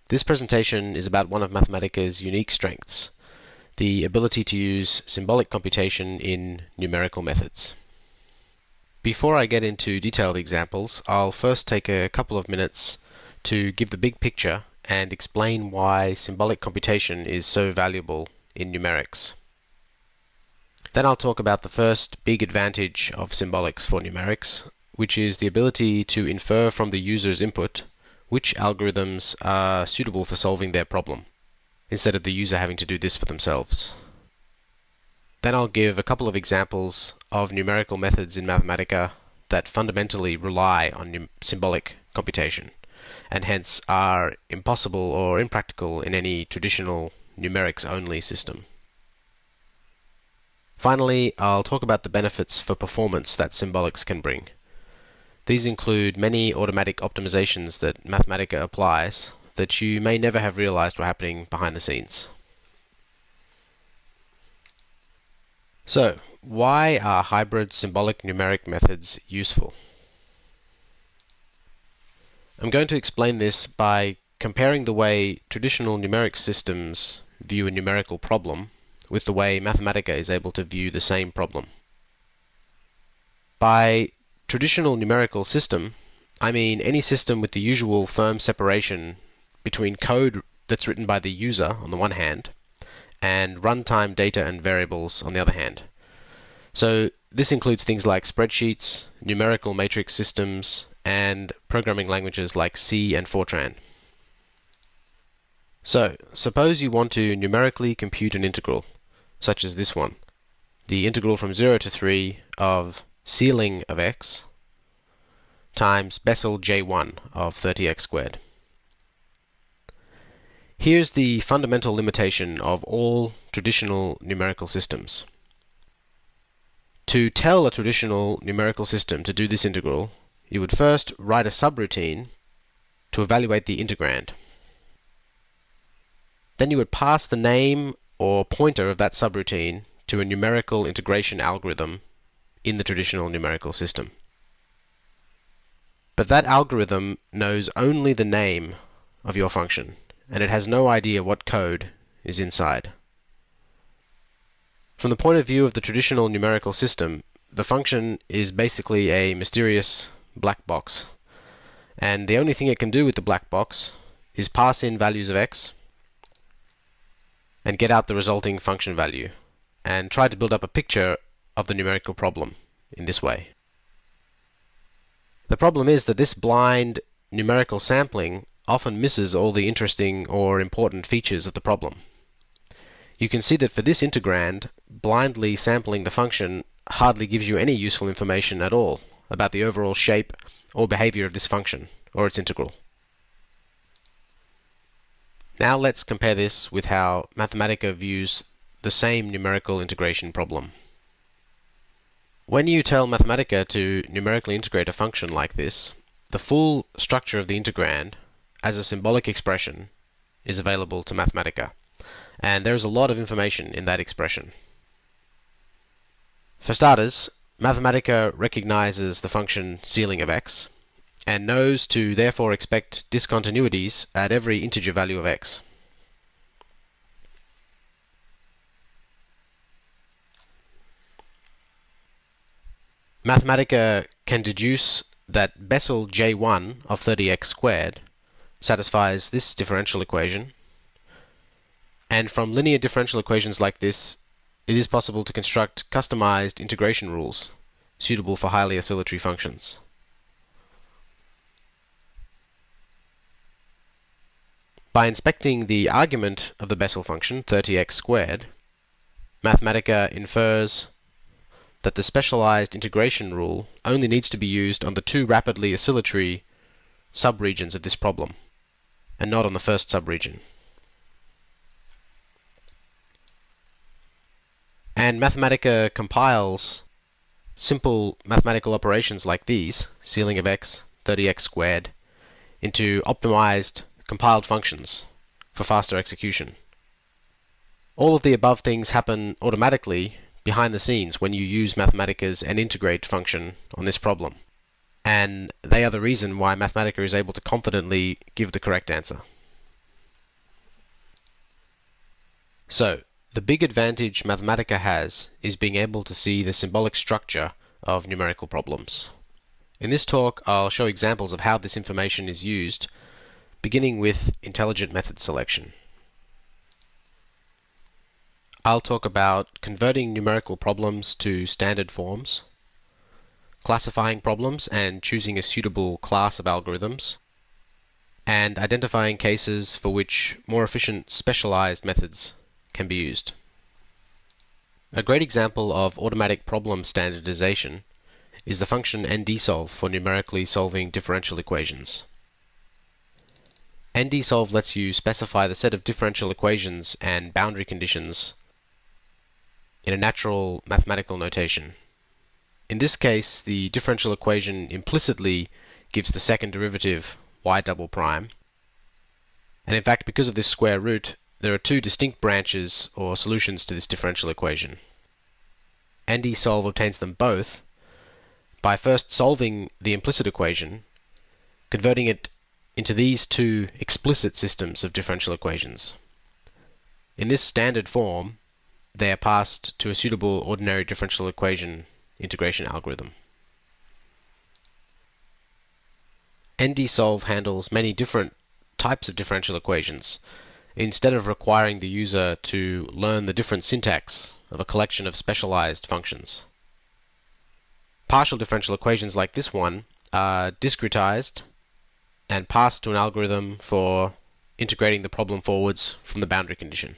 This presentation is about one of Mathematica's unique strengths, the ability to use symbolic computation in numerical methods. Before I get into detailed examples, I'll first take a couple of minutes to give the big picture and explain why symbolic computation is so valuable in numerics. Then I'll talk about the first big advantage of symbolics for numerics, which is the ability to infer from the user's input which algorithms are suitable for solving their problem, instead of the user having to do this for themselves. Then I'll give a couple of examples of numerical methods in Mathematica that fundamentally rely on symbolic computation, and hence are impossible or impractical in any traditional numerics-only system. Finally, I'll talk about the benefits for performance that symbolics can bring. These include many automatic optimizations that Mathematica applies that you may never have realized were happening behind the scenes. So, why are hybrid symbolic numeric methods useful? I'm going to explain this by comparing the way traditional numeric systems view a numerical problem with the way Mathematica is able to view the same problem. By traditional numerical system, I mean any system with the usual firm separation between code that's written by the user on the one hand and runtime data and variables on the other hand. So this includes things like spreadsheets, numerical matrix systems, and programming languages like C and Fortran. So suppose you want to numerically compute an integral, such as this one, the integral from 0 to 3 of ceiling of x times Bessel J1 of 30x squared. Here's the fundamental limitation of all traditional numerical systems. To tell a traditional numerical system to do this integral, you would first write a subroutine to evaluate the integrand. Then you would pass the name or pointer of that subroutine to a numerical integration algorithm in the traditional numerical system. But that algorithm knows only the name of your function, and it has no idea what code is inside. From the point of view of the traditional numerical system, the function is basically a mysterious black box, and the only thing it can do with the black box is pass in values of x and get out the resulting function value, and try to build up a picture of the numerical problem in this way. The problem is that this blind numerical sampling often misses all the interesting or important features of the problem. You can see that for this integrand, blindly sampling the function hardly gives you any useful information at all about the overall shape or behavior of this function or its integral. Now let's compare this with how Mathematica views the same numerical integration problem. When you tell Mathematica to numerically integrate a function like this, the full structure of the integrand as a symbolic expression is available to Mathematica, and there is a lot of information in that expression. For starters, Mathematica recognizes the function ceiling of x, and knows to therefore expect discontinuities at every integer value of x. Mathematica can deduce that Bessel J1 of 30x squared satisfies this differential equation, and from linear differential equations like this, it is possible to construct customized integration rules suitable for highly oscillatory functions. By inspecting the argument of the Bessel function, 30x squared, Mathematica infers that the specialized integration rule only needs to be used on the two rapidly oscillatory subregions of this problem, and not on the first subregion. And Mathematica compiles simple mathematical operations like these, ceiling of x, 30x squared, into optimized compiled functions for faster execution. All of the above things happen automatically behind the scenes when you use Mathematica's andIntegrate function on this problem, and they are the reason why Mathematica is able to confidently give the correct answer. So, the big advantage Mathematica has is being able to see the symbolic structure of numerical problems. In this talk, I'll show examples of how this information is used, beginning with intelligent method selection. I'll talk about converting numerical problems to standard forms, classifying problems and choosing a suitable class of algorithms, and identifying cases for which more efficient specialized methods can be used. A great example of automatic problem standardization is the function ndsolve for numerically solving differential equations. ndsolve lets you specify the set of differential equations and boundary conditions in a natural mathematical notation. In this case, the differential equation implicitly gives the second derivative y double prime, and in fact, because of this square root, there are two distinct branches or solutions to this differential equation. ndsolve obtains them both by first solving the implicit equation, converting it into these two explicit systems of differential equations. In this standard form, they are passed to a suitable ordinary differential equation integration algorithm. ndsolve handles many different types of differential equations, instead of requiring the user to learn the different syntax of a collection of specialized functions. Partial differential equations like this one are discretized and passed to an algorithm for integrating the problem forwards from the boundary condition.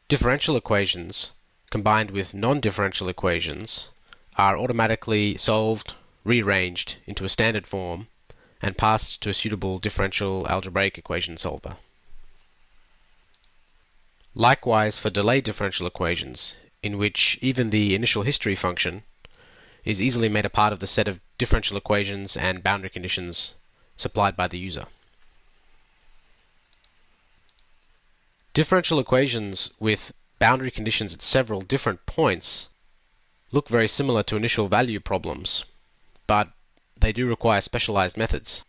Differential equations combined with non-differential equations are automatically solved, rearranged into a standard form, and passed to a suitable differential algebraic equation solver. Likewise for delayed differential equations, in which even the initial history function is easily made a part of the set of differential equations and boundary conditions supplied by the user. Differential equations with boundary conditions at several different points look very similar to initial value problems, but they do require specialized methods.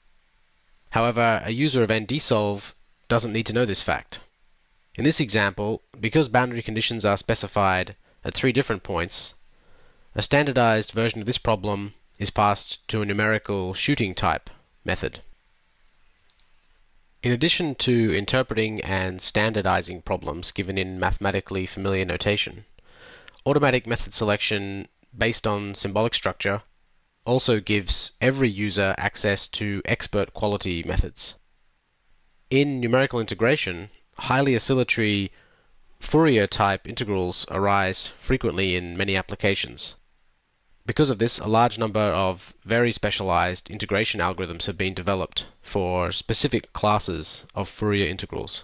However, a user of ndsolve doesn't need to know this fact. In this example, because boundary conditions are specified at 3 different points, a standardized version of this problem is passed to a numerical shooting type method. In addition to interpreting and standardizing problems given in mathematically familiar notation, automatic method selection based on symbolic structure also gives every user access to expert quality methods. In numerical integration, highly oscillatory Fourier type integrals arise frequently in many applications. Because of this, a large number of very specialized integration algorithms have been developed for specific classes of Fourier integrals.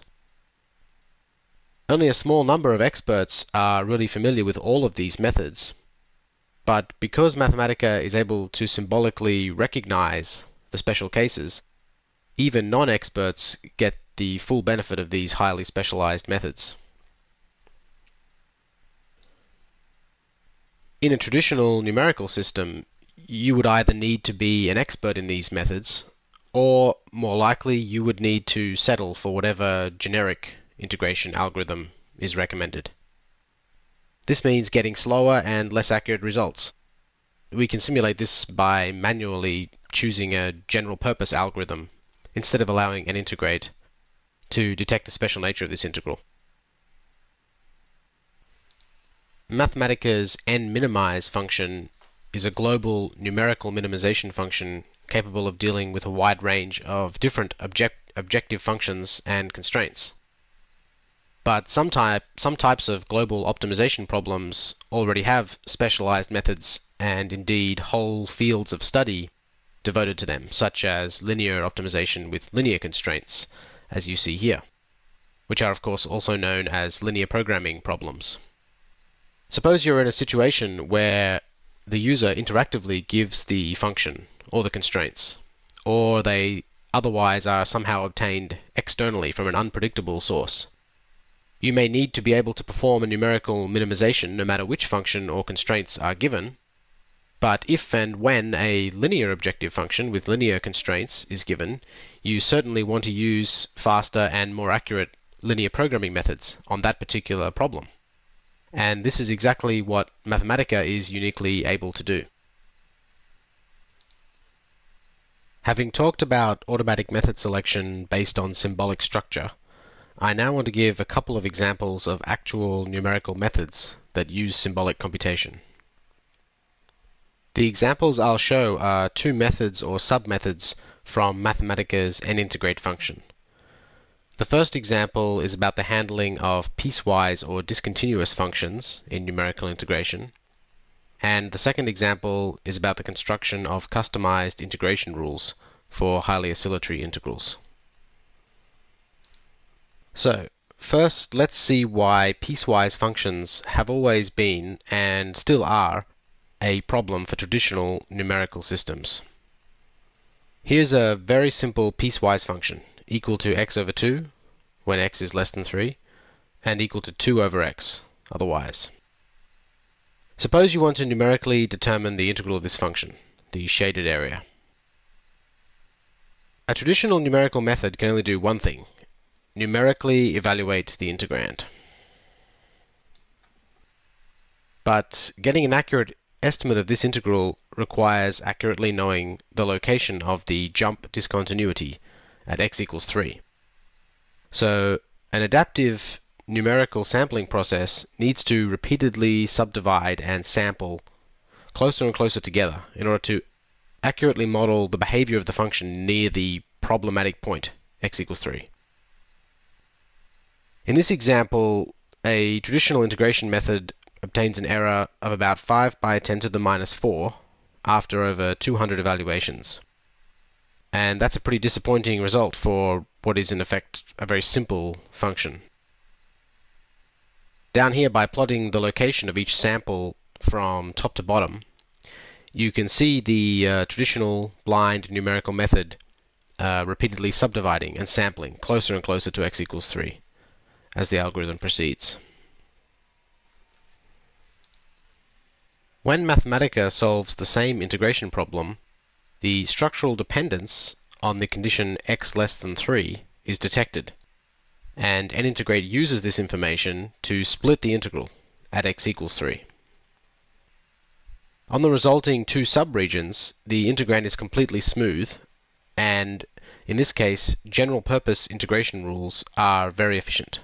Only a small number of experts are really familiar with all of these methods, but because Mathematica is able to symbolically recognize the special cases, even non-experts get the full benefit of these highly specialized methods. In a traditional numerical system, you would either need to be an expert in these methods, or more likely you would need to settle for whatever generic integration algorithm is recommended. This means getting slower and less accurate results. We can simulate this by manually choosing a general purpose algorithm instead of allowing an integrate to detect the special nature of this integral. Mathematica's n-minimize function is a global numerical minimization function capable of dealing with a wide range of different objective functions and constraints. But some types of global optimization problems already have specialized methods and indeed whole fields of study devoted to them, such as linear optimization with linear constraints, as you see here, which are of course also known as linear programming problems. Suppose you're in a situation where the user interactively gives the function or the constraints, or they otherwise are somehow obtained externally from an unpredictable source. You may need to be able to perform a numerical minimization no matter which function or constraints are given, But if and when a linear objective function with linear constraints is given, you certainly want to use faster and more accurate linear programming methods on that particular problem. And this is exactly what Mathematica is uniquely able to do. Having talked about automatic method selection based on symbolic structure, I now want to give a couple of examples of actual numerical methods that use symbolic computation. The examples I'll show are two methods or submethods from Mathematica's n-integrate function. The first example is about the handling of piecewise or discontinuous functions in numerical integration, and the second example is about the construction of customized integration rules for highly oscillatory integrals. So, first let's see why piecewise functions have always been, and still are, a problem for traditional numerical systems. Here's a very simple piecewise function, equal to x over 2 when x is less than 3, and equal to 2 over x otherwise. Suppose you want to numerically determine the integral of this function, the shaded area. A traditional numerical method can only do one thing: numerically evaluate the integrand. But getting an accurate estimate of this integral requires accurately knowing the location of the jump discontinuity at x equals 3. So an adaptive numerical sampling process needs to repeatedly subdivide and sample closer and closer together in order to accurately model the behavior of the function near the problematic point, x equals 3. In this example, a traditional integration method obtains an error of about 5 by 10 to the minus 4 after over 200 evaluations. And that's a pretty disappointing result for what is in effect a very simple function. Down here, by plotting the location of each sample from top to bottom, you can see the traditional blind numerical method repeatedly subdividing and sampling closer and closer to x equals 3 as the algorithm proceeds. When Mathematica solves the same integration problem, the structural dependence on the condition x less than 3 is detected, and n-integrate uses this information to split the integral at x equals 3. On the resulting two subregions, the integrand is completely smooth, and in this case, general-purpose integration rules are very efficient.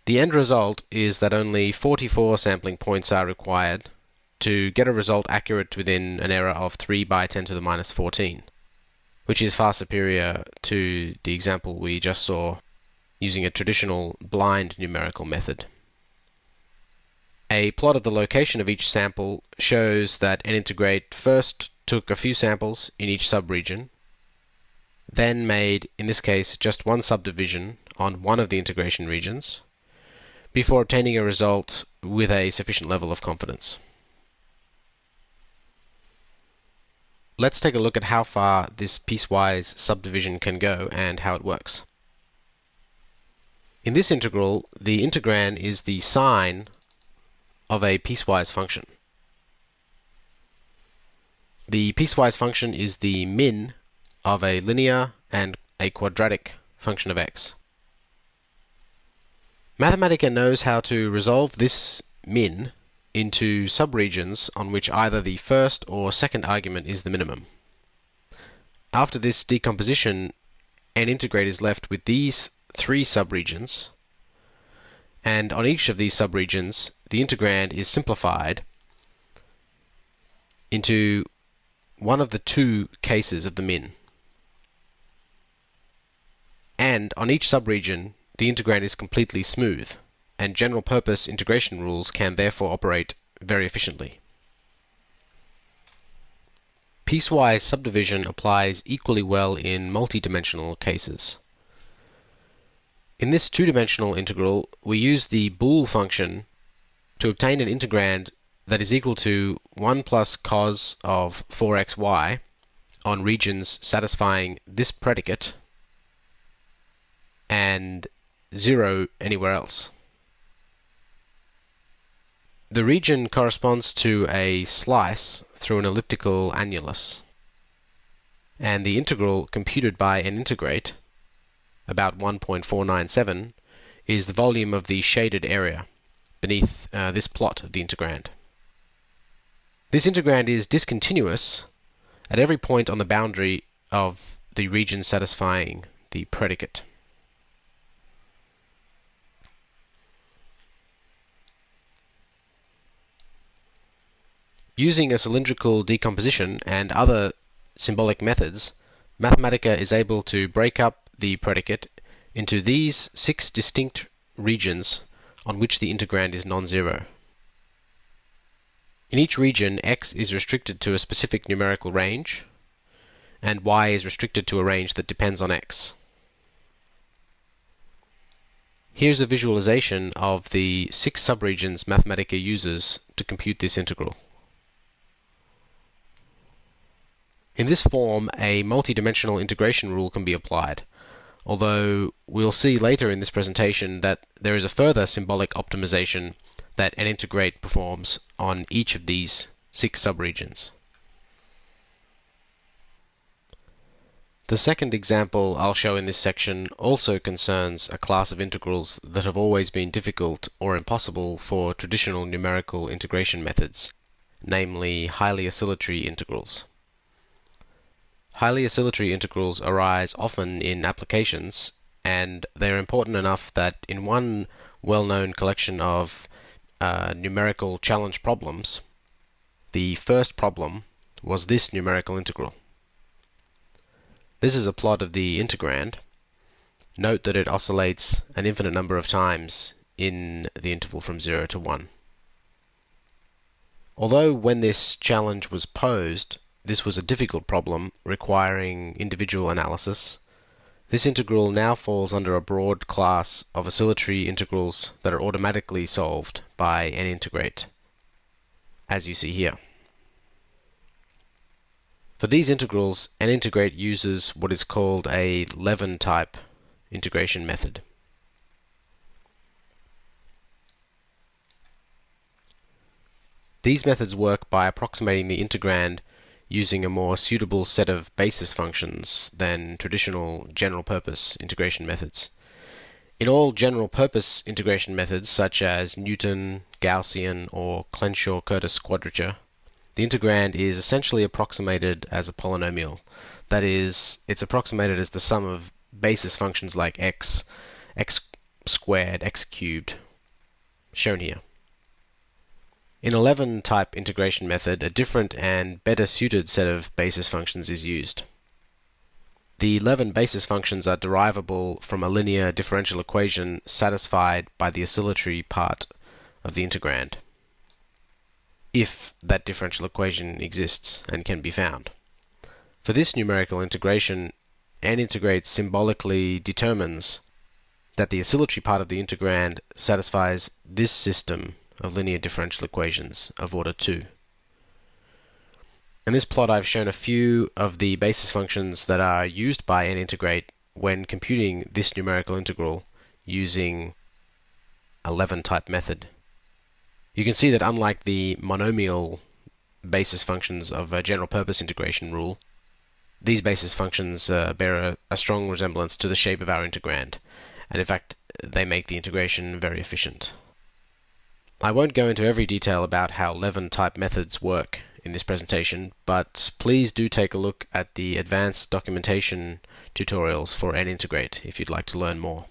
The end result is that only 44 sampling points are required to get a result accurate within an error of 3 by 10 to the minus 14, which is far superior to the example we just saw using a traditional blind numerical method. A plot of the location of each sample shows that n-integrate first took a few samples in each subregion, then made, in this case, just one subdivision on one of the integration regions, before obtaining a result with a sufficient level of confidence. Let's take a look at how far this piecewise subdivision can go and how it works. In this integral, the integrand is the sign of a piecewise function. The piecewise function is the min of a linear and a quadratic function of x. Mathematica knows how to resolve this min into subregions on which either the first or second argument is the minimum. After this decomposition, n-integrate is left with these three subregions, and on each of these subregions, the integrand is simplified into one of the two cases of the min. And on each subregion, the integrand is completely smooth, and general-purpose integration rules can therefore operate very efficiently. Piecewise subdivision applies equally well in multidimensional cases. In this two-dimensional integral, we use the bool function to obtain an integrand that is equal to 1 plus cos of 4xy on regions satisfying this predicate and 0 anywhere else. The region corresponds to a slice through an elliptical annulus, and the integral computed by an integrate, about 1.497, is the volume of the shaded area beneath this plot of the integrand. This integrand is discontinuous at every point on the boundary of the region satisfying the predicate. Using a cylindrical decomposition and other symbolic methods, Mathematica is able to break up the predicate into these 6 distinct regions on which the integrand is non-zero. In each region, x is restricted to a specific numerical range, and y is restricted to a range that depends on x. Here's a visualization of the 6 subregions Mathematica uses to compute this integral. In this form, a multidimensional integration rule can be applied, although we'll see later in this presentation that there is a further symbolic optimization that an integrate performs on each of these 6 subregions. The second example I'll show in this section also concerns a class of integrals that have always been difficult or impossible for traditional numerical integration methods, namely highly oscillatory integrals. Highly oscillatory integrals arise often in applications, and they are important enough that in one well-known collection of numerical challenge problems, the first problem was this numerical integral. This is a plot of the integrand. Note that it oscillates an infinite number of times in the interval from 0 to 1. Although when this challenge was posed, this was a difficult problem requiring individual analysis, this integral now falls under a broad class of oscillatory integrals that are automatically solved by an integrate, as you see here. For these integrals, an integrate uses what is called a Levin-type integration method. These methods work by approximating the integrand using a more suitable set of basis functions than traditional general-purpose integration methods. In all general-purpose integration methods, such as Newton, Gaussian, or Clenshaw-Curtis quadrature, the integrand is essentially approximated as a polynomial. That is, it's approximated as the sum of basis functions like x, x squared, x cubed, shown here. In a Levin-type integration method, a different and better suited set of basis functions is used. The Levin basis functions are derivable from a linear differential equation satisfied by the oscillatory part of the integrand, if that differential equation exists and can be found. For this numerical integration, an integrate symbolically determines that the oscillatory part of the integrand satisfies this system of linear differential equations of order 2. In this plot I've shown a few of the basis functions that are used by an integrate when computing this numerical integral using a Levin-type method. You can see that unlike the monomial basis functions of a general-purpose integration rule, these basis functions bear a strong resemblance to the shape of our integrand, and in fact they make the integration very efficient. I won't go into every detail about how Levin-type methods work in this presentation, but please do take a look at the advanced documentation tutorials for an integrate if you'd like to learn more.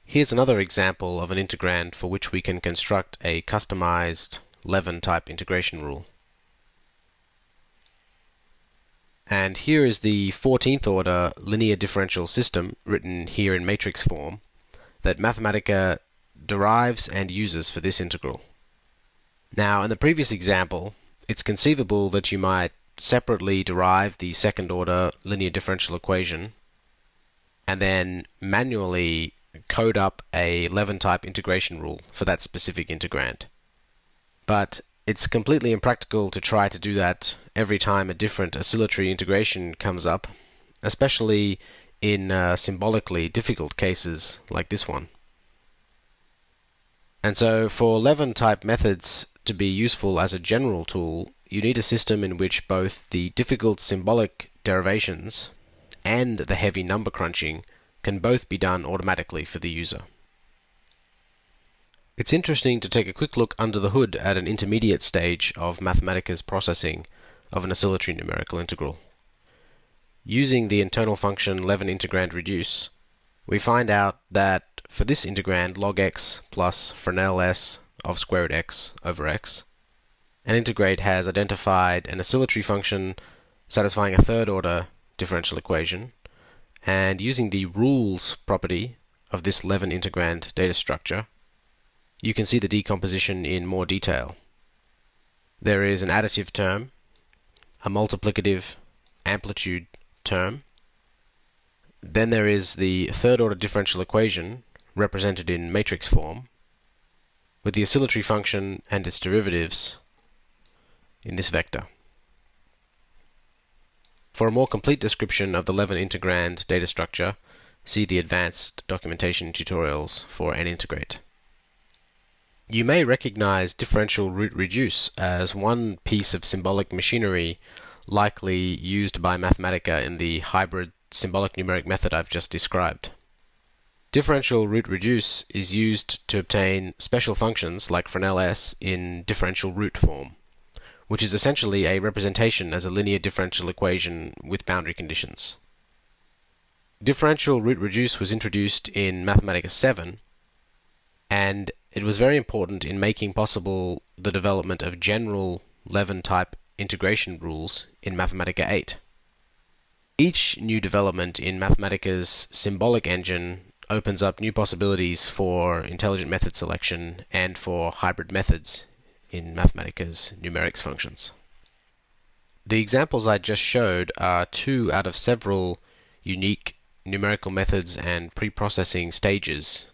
Here's another example of an integrand for which we can construct a customized Levin-type integration rule. And here is the 14th order linear differential system, written here in matrix form, that Mathematica derives and uses for this integral. Now, in the previous example, it's conceivable that you might separately derive the second order linear differential equation and then manually code up a Levin-type integration rule for that specific integrand. But it's completely impractical to try to do that every time a different oscillatory integration comes up, especially in symbolically difficult cases like this one. And so for Levin-type methods to be useful as a general tool, you need a system in which both the difficult symbolic derivations and the heavy number crunching can both be done automatically for the user. It's interesting to take a quick look under the hood at an intermediate stage of Mathematica's processing of an oscillatory numerical integral. Using the internal function Levin integrand reduce, we find out that for this integrand log x plus Fresnel s of square root x over x, an integrate has identified an oscillatory function satisfying a third order differential equation, and using the rules property of this Levin integrand data structure, you can see the decomposition in more detail. There is an additive term, a multiplicative amplitude term, then there is the third order differential equation represented in matrix form, with the oscillatory function and its derivatives in this vector. For a more complete description of the Levin integrand data structure, see the advanced documentation tutorials for an integrate. You may recognize differential root reduce as one piece of symbolic machinery likely used by Mathematica in the hybrid symbolic-numeric method I've just described. Differential root reduce is used to obtain special functions like Fresnel s in differential root form, which is essentially a representation as a linear differential equation with boundary conditions. Differential root reduce was introduced in Mathematica 7, and it was very important in making possible the development of general Levin-type integration rules in Mathematica 8. Each new development in Mathematica's symbolic engine opens up new possibilities for intelligent method selection and for hybrid methods in Mathematica's numerics functions. The examples I just showed are two out of several unique numerical methods and pre-processing stages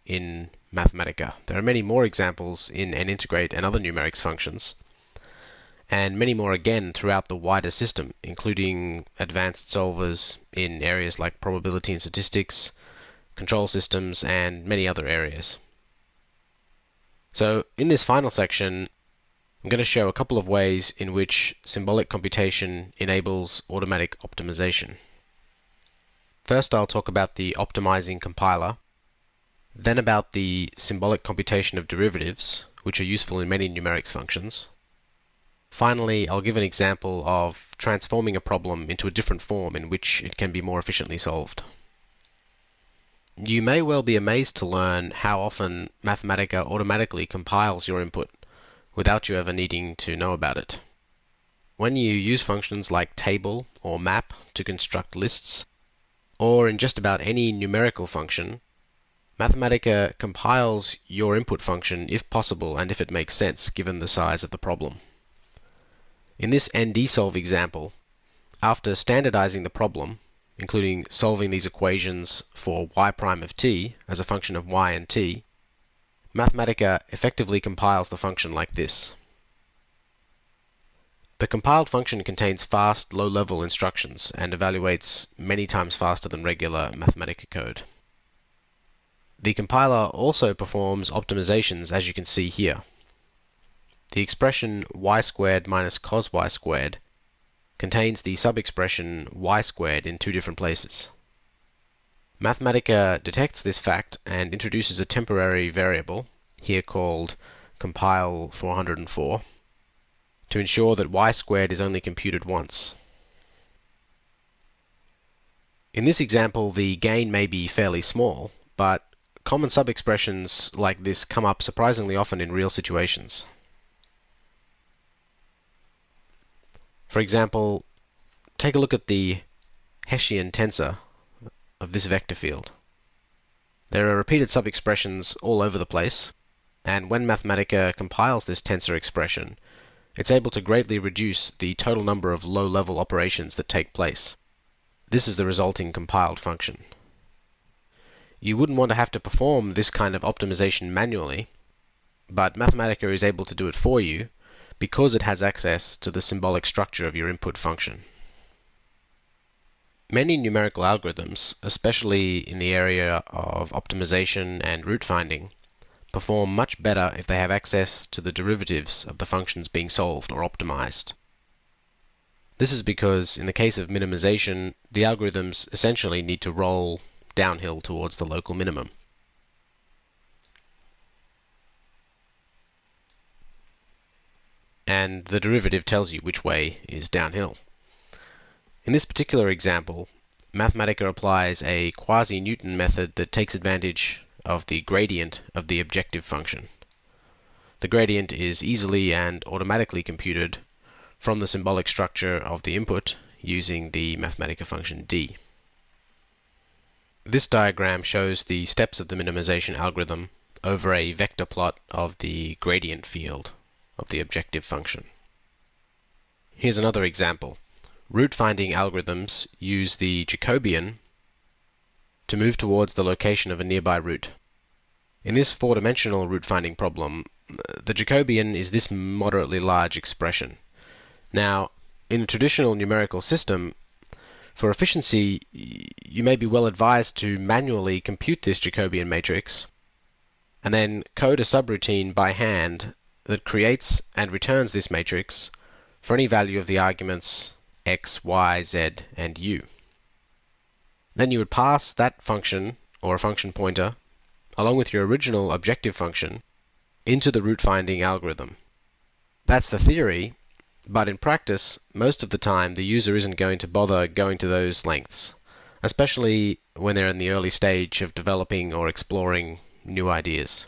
in Mathematica. There are many more examples in an integrate and other numerics functions, and many more again throughout the wider system, including advanced solvers in areas like probability and statistics, control systems, and many other areas. So in this final section, I'm going to show a couple of ways in which symbolic computation enables automatic optimization. First, I'll talk about the optimizing compiler, then about the symbolic computation of derivatives, which are useful in many numerics functions. Finally, I'll give an example of transforming a problem into a different form in which it can be more efficiently solved. You may well be amazed to learn how often Mathematica automatically compiles your input without you ever needing to know about it. When you use functions like table or map to construct lists, or in just about any numerical function, Mathematica compiles your input function if possible and if it makes sense given the size of the problem. In this ND-solve example, after standardizing the problem, including solving these equations for y prime of t as a function of y and t, Mathematica effectively compiles the function like this. The compiled function contains fast, low-level instructions and evaluates many times faster than regular Mathematica code. The compiler also performs optimizations, as you can see here. The expression y squared minus cos y squared contains the sub-expression y squared in two different places. Mathematica detects this fact and introduces a temporary variable, here called compile 404, to ensure that y squared is only computed once. In this example, the gain may be fairly small, but common sub-expressions like this come up surprisingly often in real situations. For example, take a look at the Hessian tensor of this vector field. There are repeated sub-expressions all over the place, and when Mathematica compiles this tensor expression, it's able to greatly reduce the total number of low-level operations that take place. This is the resulting compiled function. You wouldn't want to have to perform this kind of optimization manually, but Mathematica is able to do it for you because it has access to the symbolic structure of your input function. Many numerical algorithms, especially in the area of optimization and root finding, perform much better if they have access to the derivatives of the functions being solved or optimized. This is because, in the case of minimization, the algorithms essentially need to roll downhill towards the local minimum. And the derivative tells you which way is downhill. In this particular example, Mathematica applies a quasi-Newton method that takes advantage of the gradient of the objective function. The gradient is easily and automatically computed from the symbolic structure of the input using the Mathematica function d. This diagram shows the steps of the minimization algorithm over a vector plot of the gradient field of the objective function. Here's another example. Root finding algorithms use the Jacobian to move towards the location of a nearby root. In this four-dimensional root finding problem, the Jacobian is this moderately large expression. Now, in a traditional numerical system, for efficiency, you may be well advised to manually compute this Jacobian matrix and then code a subroutine by hand that creates and returns this matrix for any value of the arguments x, y, z, and u. Then you would pass that function, or a function pointer, along with your original objective function, into the root finding algorithm. That's the theory, but in practice, most of the time the user isn't going to bother going to those lengths, especially when they're in the early stage of developing or exploring new ideas.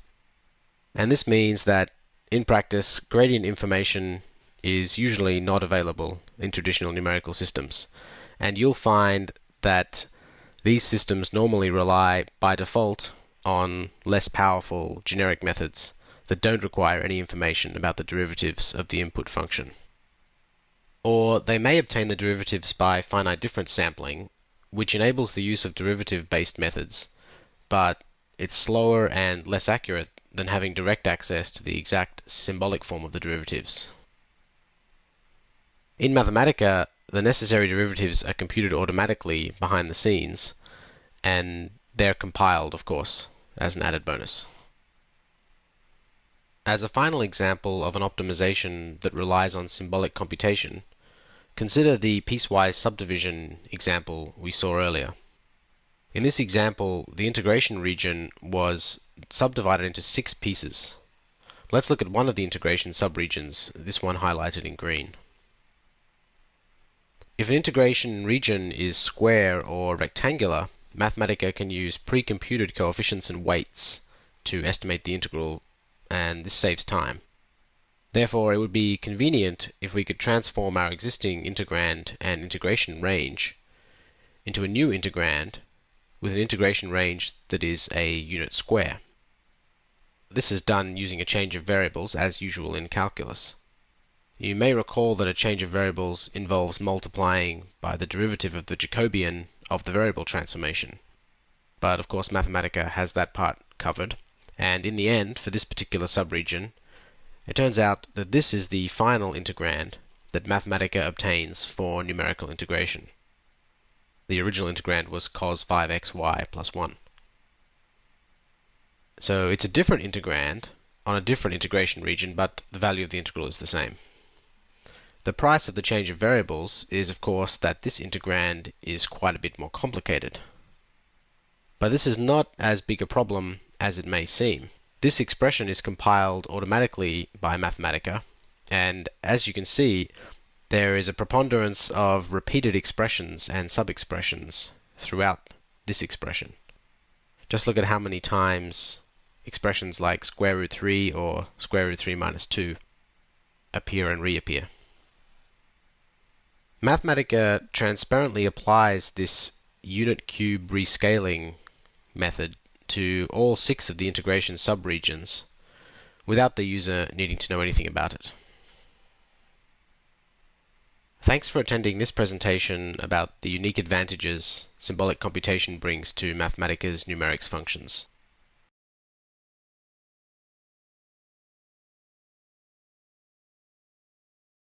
And this means that, in practice, gradient information is usually not available in traditional numerical systems, and you'll find that these systems normally rely by default on less powerful generic methods that don't require any information about the derivatives of the input function. Or they may obtain the derivatives by finite difference sampling, which enables the use of derivative-based methods, but it's slower and less accurate than having direct access to the exact symbolic form of the derivatives. In Mathematica, the necessary derivatives are computed automatically behind the scenes, and they're compiled, of course, as an added bonus. As a final example of an optimization that relies on symbolic computation, consider the piecewise subdivision example we saw earlier. In this example, the integration region was subdivided into 6 pieces. Let's look at one of the integration subregions, this one highlighted in green. If an integration region is square or rectangular, Mathematica can use pre-computed coefficients and weights to estimate the integral, and this saves time. Therefore, it would be convenient if we could transform our existing integrand and integration range into a new integrand with an integration range that is a unit square. This is done using a change of variables, as usual in calculus. You may recall that a change of variables involves multiplying by the derivative of the Jacobian of the variable transformation. But of course Mathematica has that part covered, and in the end, for this particular subregion, it turns out that this is the final integrand that Mathematica obtains for numerical integration. The original integrand was cos 5xy plus 1. So it's a different integrand on a different integration region, but the value of the integral is the same. The price of the change of variables is, of course, that this integrand is quite a bit more complicated. But this is not as big a problem as it may seem. This expression is compiled automatically by Mathematica, and as you can see, there is a preponderance of repeated expressions and sub-expressions throughout this expression. Just look at how many times expressions like square root 3 or square root 3 minus 2 appear and reappear. Mathematica transparently applies this unit cube rescaling method to all 6 of the integration subregions without the user needing to know anything about it. Thanks for attending this presentation about the unique advantages symbolic computation brings to Mathematica's numerics functions.